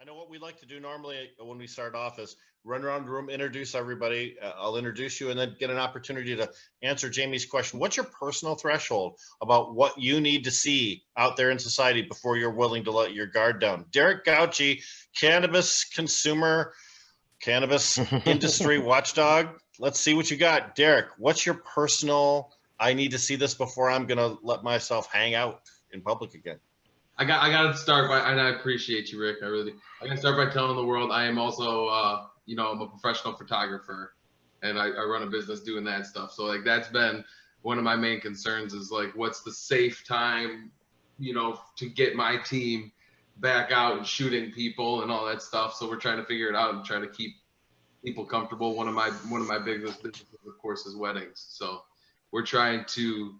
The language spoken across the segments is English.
I know what we like to do normally when we start off is run around the room, introduce everybody. I'll introduce you and then get an opportunity to answer Jamie's question. What's your personal threshold about what you need to see out there in society before you're willing to let your guard down? Derek Gauci, cannabis industry watchdog. Let's see what you got. Derek, what's your personal, I need to see this before I'm going to let myself hang out in public again? I got to start by, and I appreciate you, Rick. I got to start by telling the world I am also, I'm a professional photographer, and I run a business doing that stuff. So like that's been one of my main concerns is like, what's the safe time, to get my team back out and shooting people and all that stuff. So we're trying to figure it out and try to keep people comfortable. One of my biggest businesses, of course, is weddings. So we're trying to,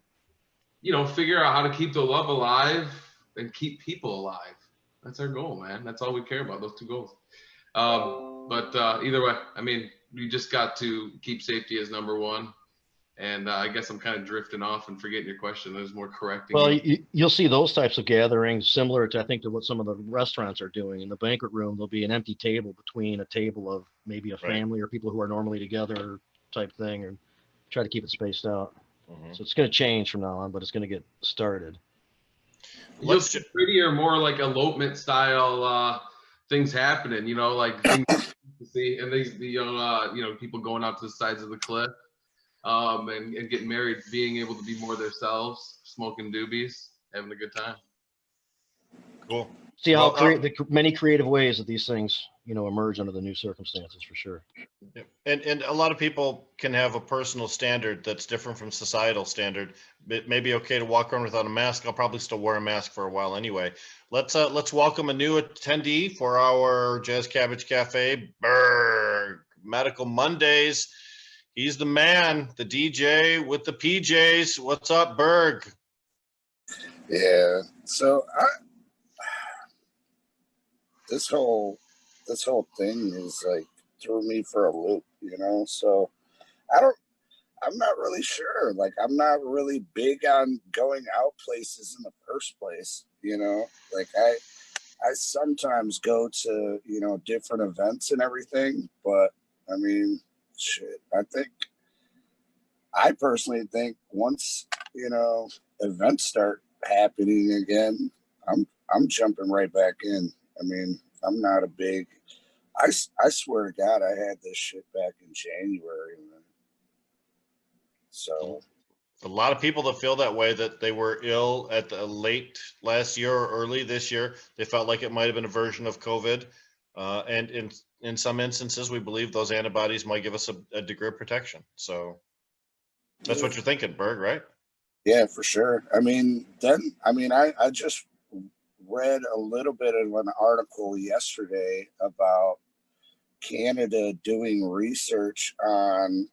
figure out how to keep the love alive and keep people alive. That's our goal, man. That's all we care about, those two goals. But either way, I mean, you just got to keep safety as number one. And I guess I'm kind of drifting off and forgetting your question. There's more correcting. Well, you'll see those types of gatherings similar to, I think, to what some of the restaurants are doing. In the banquet room, there'll be an empty table between a table of maybe a family or people who are normally together type thing, and try to keep it spaced out. Mm-hmm. So it's going to change from now on, but it's going to get started. You'll see prettier, more like elopement style things happening, like things to see, and these people going out to the sides of the cliff, and getting married, being able to be more themselves, smoking doobies, having a good time. Cool. See how the many creative ways that these things, emerge under the new circumstances, for sure. Yeah. And a lot of people can have a personal standard that's different from societal standard. It may be okay to walk around without a mask. I'll probably still wear a mask for a while anyway. Let's welcome a new attendee for our Jazz Cabbage Cafe, Berg. Medical Mondays. He's the man, the DJ with the PJs. What's up, Berg? Yeah. So this whole thing is like threw me for a loop, so I'm not really sure. Like, I'm not really big on going out places in the first place, like I sometimes go to, different events and everything, but I mean, shit, I personally think once, events start happening again, I'm jumping right back in. I mean, I'm not a big, I swear to God, I had this shit back in January. So a lot of people that feel that way, that they were ill at the late last year or early this year, they felt like it might have been a version of COVID. And in some instances, we believe those antibodies might give us a degree of protection. So that's what you're thinking, Berg, right? Yeah, for sure. I just read a little bit of an article yesterday about Canada doing research on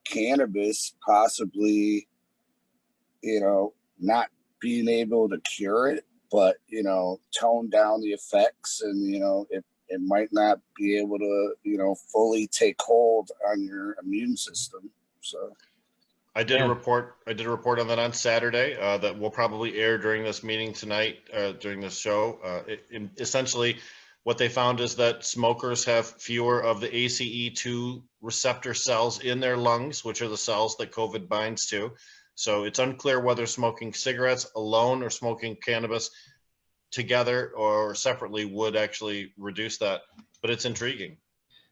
cannabis possibly, not being able to cure it, but, tone down the effects, and, it might not be able to, fully take hold on your immune system. So I did a report on that on Saturday that will probably air during this meeting tonight, during this show. Essentially, what they found is that smokers have fewer of the ACE2 receptor cells in their lungs, which are the cells that COVID binds to. So it's unclear whether smoking cigarettes alone or smoking cannabis together or separately would actually reduce that, but it's intriguing.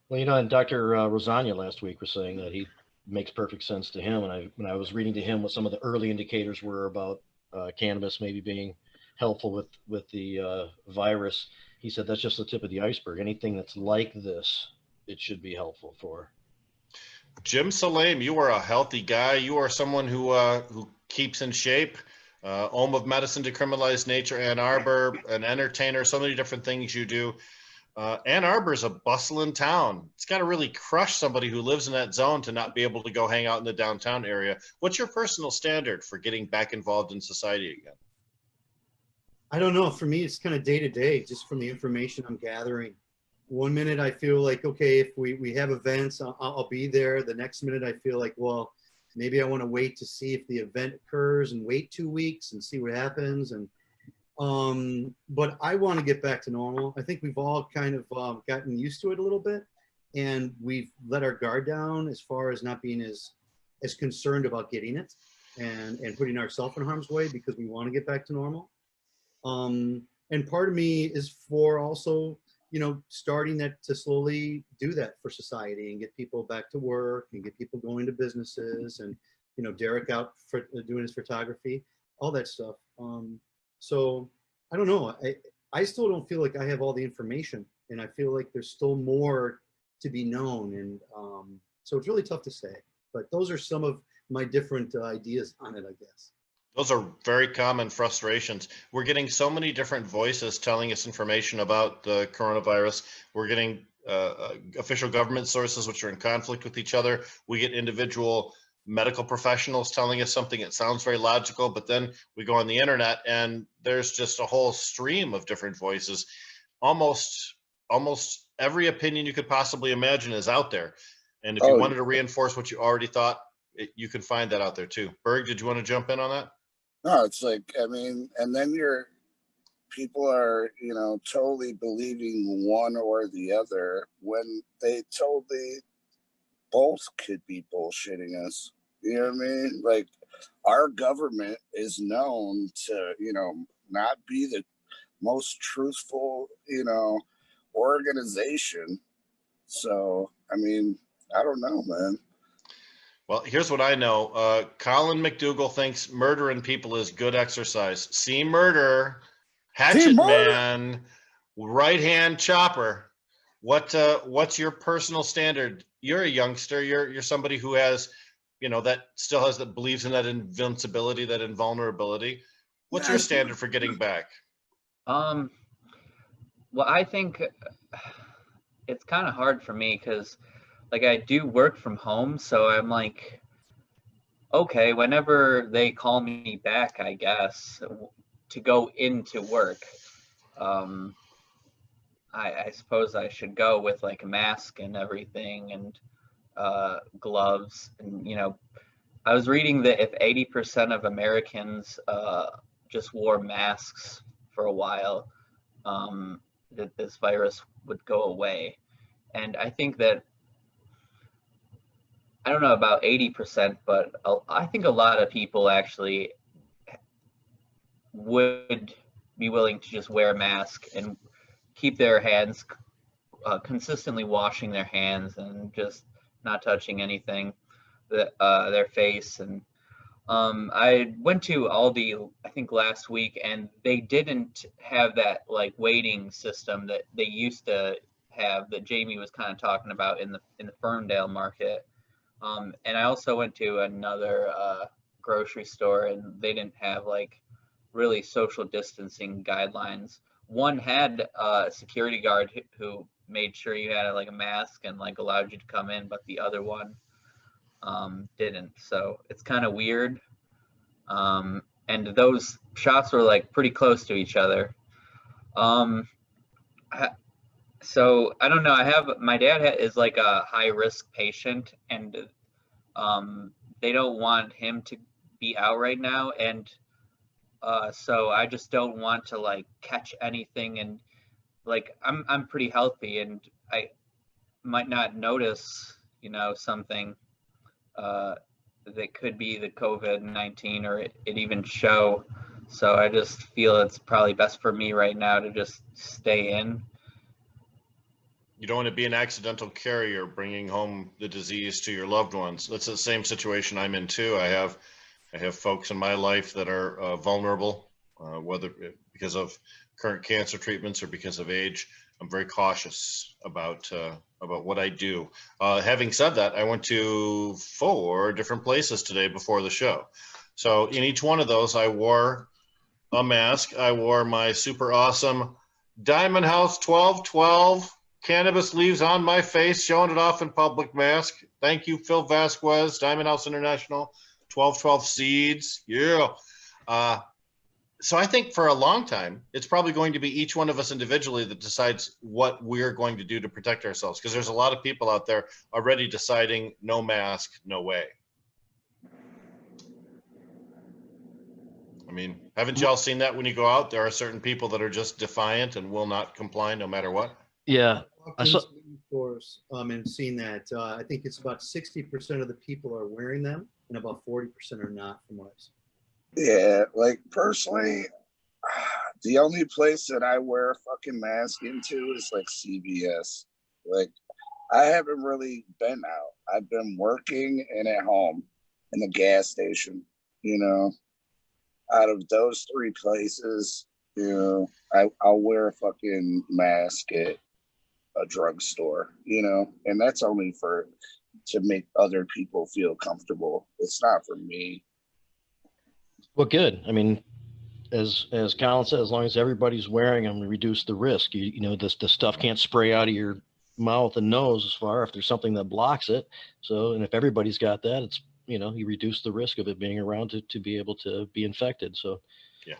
Well, and Dr. Rosania last week was saying that he makes perfect sense to him. And when I was reading to him what some of the early indicators were about cannabis maybe being helpful with the virus, he said that's just the tip of the iceberg. Anything that's like this, it should be helpful for. Jim Salame, you are a healthy guy. You are someone who keeps in shape. Home of Medicine, Decriminalize Nature Ann Arbor, an entertainer, so many different things you do. Ann Arbor is a bustling town. It's got to really crush somebody who lives in that zone to not be able to go hang out in the downtown area. What's your personal standard for getting back involved in society again? I don't know. For me, it's kind of day to day, just from the information I'm gathering. One minute I feel like, okay, if we have events, I'll be there. The next minute I feel like, well, maybe I want to wait to see if the event occurs and wait 2 weeks and see what happens. And But I want to get back to normal. I think we've all kind of gotten used to it a little bit, and we've let our guard down as far as not being as concerned about getting it and putting ourselves in harm's way because we want to get back to normal. And part of me is for also, you know, starting that to slowly do that for society and get people back to work and get people going to businesses and, you know, Derek out for doing his photography, all that stuff. So I don't know. I still don't feel like I have all the information, and I feel like there's still more to be known. And so it's really tough to say, but those are some of my different ideas on it, I guess. Those are very common frustrations. We're getting so many different voices telling us information about the coronavirus. We're getting official government sources which are in conflict with each other. We get individual medical professionals telling us something that sounds very logical, but then we go on the internet and there's just a whole stream of different voices. Almost every opinion you could possibly imagine is out there. And if you wanted to reinforce what you already thought, you can find that out there too. Berg, did you want to jump in on that? No, it's like, I mean, and then people are, you know, totally believing one or the other when they totally both could be bullshitting us. You know what I mean? Like, our government is known to, you know, not be the most truthful, you know, organization. So, I mean, I don't know, man. Well, here's what I know. Colin MacDougall thinks murdering people is good exercise. See murder, hatchet man, right hand chopper. What's your personal standard? You're a youngster. You're somebody who has, you know, that still has that believes in that invincibility, that invulnerability. What's your standard for getting back? Well, I think it's kind of hard for me because, like, I do work from home, so I'm like, okay, whenever they call me back, I guess, to go into work, I suppose I should go with like a mask and everything and gloves. And, you know, I was reading that if 80% of Americans just wore masks for a while, that this virus would go away. And I think that, I don't know about 80%, but I think a lot of people actually would be willing to just wear a mask and keep their hands consistently washing their hands and just not touching anything, their face. And I went to Aldi, I think last week, and they didn't have that like waiting system that they used to have that Jamie was kind of talking about in the Ferndale market. And I also went to another grocery store, and they didn't have like really social distancing guidelines. One had a security guard who made sure you had like a mask and like allowed you to come in, but the other one didn't. So it's kind of weird. And those shops were like pretty close to each other. So I don't know. My dad is like a high risk patient, and they don't want him to be out right now. And so I just don't want to like catch anything. And like I'm pretty healthy, and I might not notice, you know, something that could be the COVID-19 or it even show. So I just feel it's probably best for me right now to just stay in. You don't want to be an accidental carrier bringing home the disease to your loved ones. That's the same situation I'm in too. I have folks in my life that are vulnerable, whether because of current cancer treatments or because of age. I'm very cautious about what I do. Having said that, I went to 4 different places today before the show. So in each one of those, I wore a mask. I wore my super awesome Diamond House 1212 cannabis leaves on my face, showing it off in public mask. Thank you, Phil Vasquez, Diamond House International, 1212 seeds. Yeah. So I think for a long time, it's probably going to be each one of us individually that decides what we're going to do to protect ourselves, because there's a lot of people out there already deciding no mask, no way. I mean, haven't y'all seen that when you go out? There are certain people that are just defiant and will not comply no matter what. Yeah. I saw stores and seen that. I think it's about 60% of the people are wearing them, and about 40% are not, from what I've seen. Yeah, like personally, the only place that I wear a fucking mask into is like CVS. Like, I haven't really been out. I've been working and at home in the gas station, you know. Out of those three places, you know, I'll wear a fucking mask at a drugstore, you know, and that's only to make other people feel comfortable. It's not for me. Well, good. I mean, as Colin said, as long as everybody's wearing them, reduce the risk. You know, the stuff can't spray out of your mouth and nose as far if there's something that blocks it. So, and if everybody's got that, it's, you know, you reduce the risk of it being around to be able to be infected. So yeah,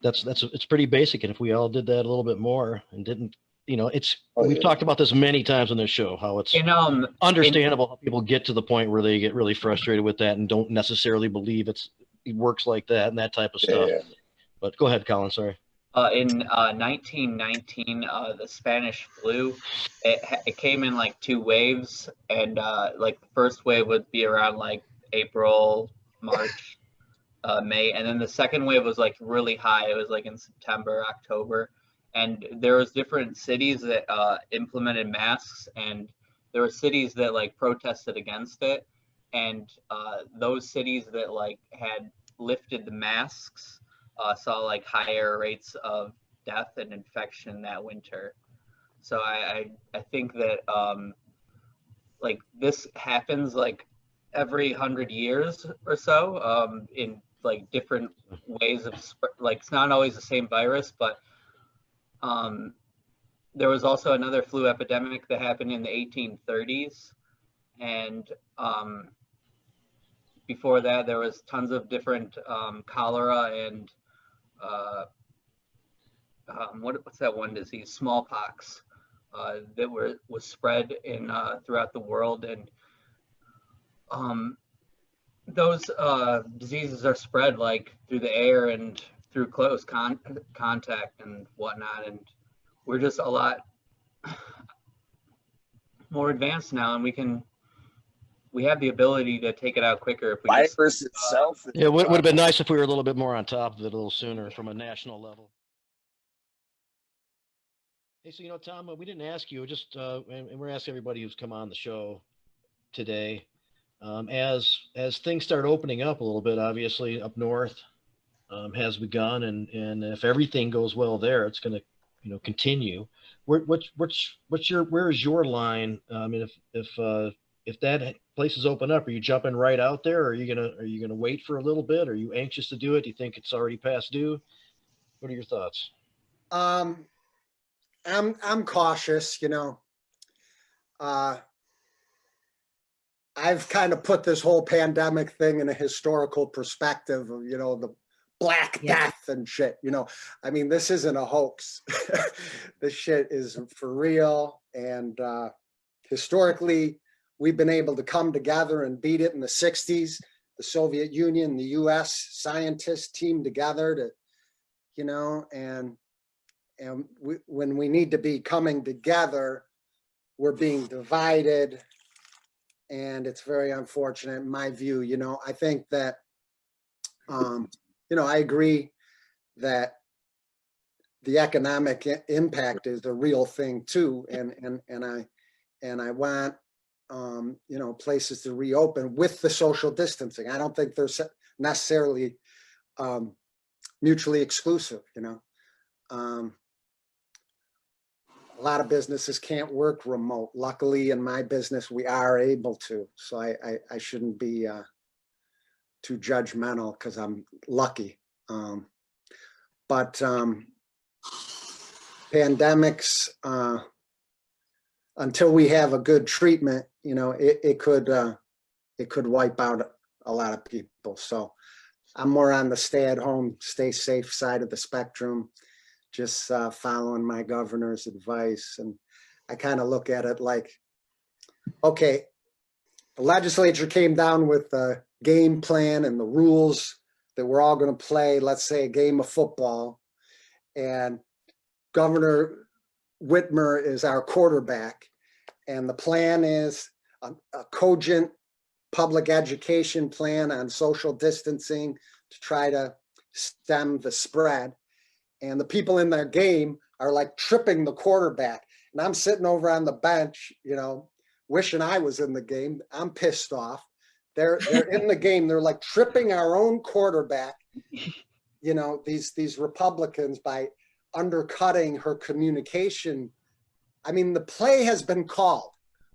it's pretty basic. And if we all did that a little bit more and didn't, you know, we've yeah. talked about this many times on this show, how it's understandable how people get to the point where they get really frustrated with that and don't necessarily believe it works like that and that type of stuff. Yeah. But go ahead, Colin. Sorry. In 1919, the Spanish flu, it came in like two waves, and like the first wave would be around like April, March, May, and then the second wave was like really high. It was like in September, October, and there was different cities that implemented masks, and there were cities that like protested against it, and those cities that like had lifted the masks saw like higher rates of death and infection that winter. So I think that like this happens like every 100 years or so in like different ways of like it's not always the same virus, but there was also another flu epidemic that happened in the 1830s, and before that there was tons of different cholera and what's that one disease? Smallpox that was spread in throughout the world, and those diseases are spread like through the air and through close contact and whatnot, and we're just a lot more advanced now, and we have the ability to take it out quicker if we virus itself. Yeah, it would have been nice if we were a little bit more on top of it a little sooner from a national level. Hey, so, you know, Tom, we didn't ask you, just, and we're asking everybody who's come on the show today, as things start opening up a little bit, obviously up north has begun, and if everything goes well there, it's going to, you know, continue. Where is your line? I mean, if that places open up, are you jumping right out there? Or are you gonna wait for a little bit? Are you anxious to do it? Do you think it's already past due? What are your thoughts? I'm cautious, you know. I've kind of put this whole pandemic thing in a historical perspective of, you know, the Black Death and shit, you know. I mean, this isn't a hoax. This shit is for real. And historically, we've been able to come together and beat it in the 60s. The Soviet Union, the US scientists teamed together to, you know, and when we need to be coming together, we're being divided. And it's very unfortunate in my view. You know, I think that, you know, I agree that the economic impact is a real thing too. And I want, you know, places to reopen with the social distancing. I don't think they're necessarily mutually exclusive, you know. A lot of businesses can't work remote. Luckily, in my business, we are able to. So I shouldn't be too judgmental because I'm lucky. But pandemics, until we have a good treatment, you know, it could wipe out a lot of people. So I'm more on the stay at home, stay safe side of the spectrum, just following my governor's advice. And I kind of look at it like, okay, the legislature came down with the game plan and the rules that we're all going to play, let's say, a game of football, and Governor Whitmer is our quarterback, and the plan is a cogent public education plan on social distancing to try to stem the spread. And the people in their game are like tripping the quarterback. And I'm sitting over on the bench, you know, wishing I was in the game. I'm pissed off. They're in the game. They're like tripping our own quarterback, you know, these Republicans, by undercutting her communication. I mean, the play has been called.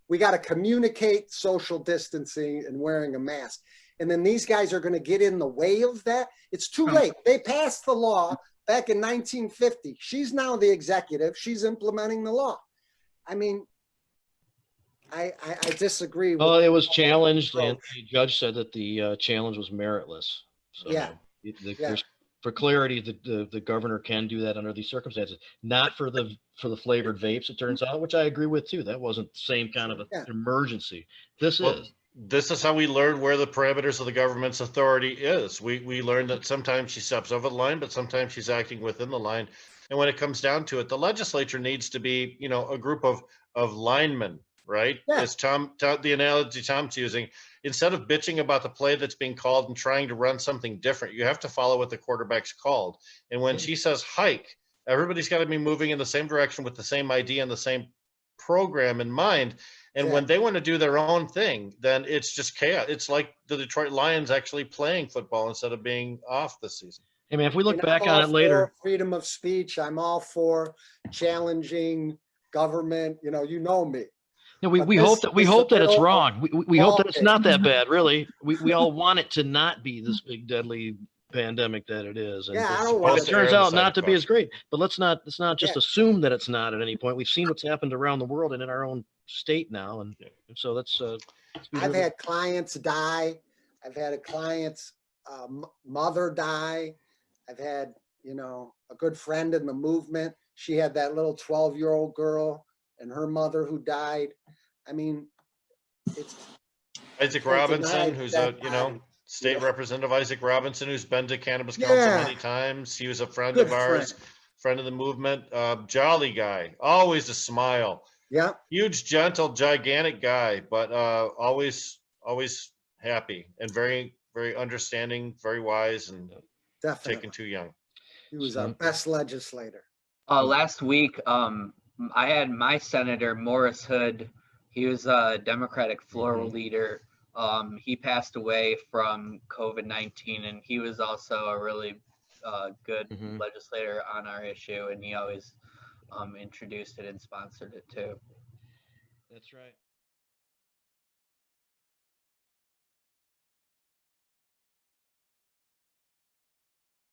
We got to communicate social distancing and wearing a mask. And then these guys are going to get in the way of that. It's too late. They passed the law back in 1950. She's now the executive. She's implementing the law. I mean, I disagree. Well, it was challenged, and the judge said that the challenge was meritless. So Yeah. there's, for clarity, the governor can do that under these circumstances, not for the flavored vapes, it turns out, which I agree with too. That wasn't the same kind of an emergency. This is how we learn where the parameters of the government's authority is. We learned that sometimes she steps over the line, but sometimes she's acting within the line. And when it comes down to it, the legislature needs to be, you know, a group of linemen, right? Yeah. As the analogy Tom's using, instead of bitching about the play that's being called and trying to run something different, you have to follow what the quarterback's called. And when she says hike, everybody's got to be moving in the same direction with the same idea and the same program in mind. And when they want to do their own thing, then it's just chaos. It's like the Detroit Lions actually playing football instead of being off this season. I mean, if we look I'm back all on it later, for freedom of speech. I'm all for challenging government. You know me. you know, we But hope that it's wrong. We hope that it's not that bad. Really, we all want it to not be this big deadly pandemic that it is. And Yeah, I don't want it it. turns out not to be as great. But let's not just assume that it's not at any point. We've seen what's happened around the world and in our own state now, and so let's I've had clients die. I've had a client's mother die. I've had, you know, a good friend in the movement. She had that little 12-year-old girl and her mother who died. I mean, it's Isaac Robinson, who's a, you know, state representative Isaac Robinson, who's been to Cannabis Counsel many times. He was a friend of ours, friend of the movement, jolly guy, always a smile. Yeah. Huge, gentle, gigantic guy, but always happy and very, very understanding, very wise, and taken too young. He was our best legislator. Last week, I had my senator, Morris Hood. He was a Democratic floor leader. He passed away from COVID-19, and he was also a really good legislator on our issue, and he always introduced it and sponsored it too. That's right.